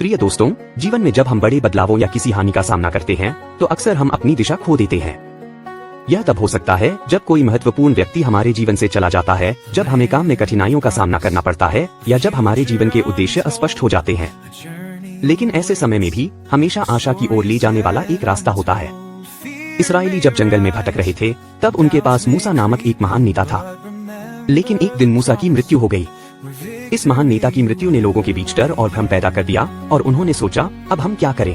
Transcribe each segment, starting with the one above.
प्रिय दोस्तों, जीवन में जब हम बड़े बदलावों या किसी हानि का सामना करते हैं तो अक्सर हम अपनी दिशा खो देते हैं। यह तब हो सकता है जब कोई महत्वपूर्ण व्यक्ति हमारे जीवन से चला जाता है, जब हमें काम में कठिनाइयों का सामना करना पड़ता है या जब हमारे जीवन के उद्देश्य अस्पष्ट हो जाते हैं। लेकिन ऐसे समय में भी हमेशा आशा की ओर ले जाने वाला एक रास्ता होता है। इस्राएली जब जंगल में भटक रहे थे तब उनके पास मूसा नामक एक महान नेता था। लेकिन एक दिन मूसा की मृत्यु हो गई। इस महान नेता की मृत्यु ने लोगों के बीच डर और भ्रम पैदा कर दिया और उन्होंने सोचा, अब हम क्या करें।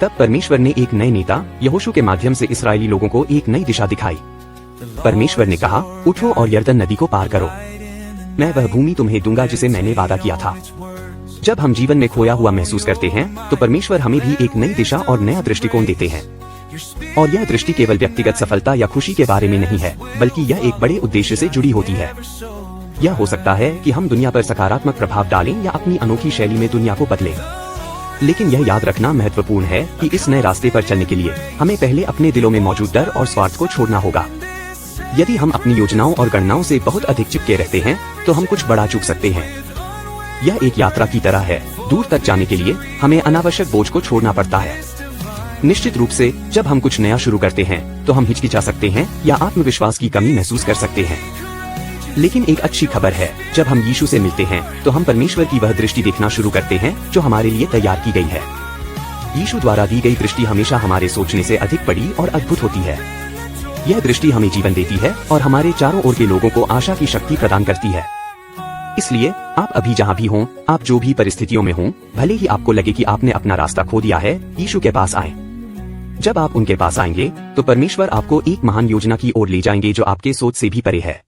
तब परमेश्वर ने एक नए नेता यहोशू के माध्यम से इस्राएली लोगों को एक नई दिशा दिखाई। परमेश्वर ने कहा, उठो और यरदन नदी को पार करो। मैं वह भूमि तुम्हें दूंगा जिसे मैंने वादा किया था। जब हम जीवन में खोया हुआ महसूस करते हैं तो परमेश्वर हमें भी एक नई दिशा और नया दृष्टिकोण देते हैं। और यह दृष्टि केवल व्यक्तिगत सफलता या खुशी के बारे में नहीं है, बल्कि यह एक बड़े उद्देश्य से जुड़ी होती है। यह हो सकता है कि हम दुनिया पर सकारात्मक प्रभाव डालें या अपनी अनोखी शैली में दुनिया को बदलें। लेकिन यह याद रखना महत्वपूर्ण है कि इस नए रास्ते पर चलने के लिए हमें पहले अपने दिलों में मौजूद डर और स्वार्थ को छोड़ना होगा। यदि हम अपनी योजनाओं और गणनाओं से बहुत अधिक चिपके रहते हैं तो हम कुछ बड़ा चूक सकते हैं। यह एक यात्रा की तरह है। दूर तक जाने के लिए हमें अनावश्यक बोझ को छोड़ना पड़ता है। निश्चित रूप से जब हम कुछ नया शुरू करते हैं तो हम हिचकिचा सकते हैं या आत्मविश्वास की कमी महसूस कर सकते हैं। लेकिन एक अच्छी खबर है, जब हम यीशु से मिलते हैं तो हम परमेश्वर की वह दृष्टि देखना शुरू करते हैं जो हमारे लिए तैयार की गई है। यीशु द्वारा दी गई दृष्टि हमेशा हमारे सोचने से अधिक बड़ी और अद्भुत होती है। यह दृष्टि हमें जीवन देती है और हमारे चारों ओर के लोगों को आशा की शक्ति प्रदान करती है। इसलिए आप अभी जहाँ भी हों, आप जो भी परिस्थितियों में हों, भले ही आपको लगे कि आपने अपना रास्ता खो दिया है, यीशु के पास आएं। जब आप उनके पास आएंगे तो परमेश्वर आपको एक महान योजना की ओर ले जाएंगे जो आपके सोच से भी परे है।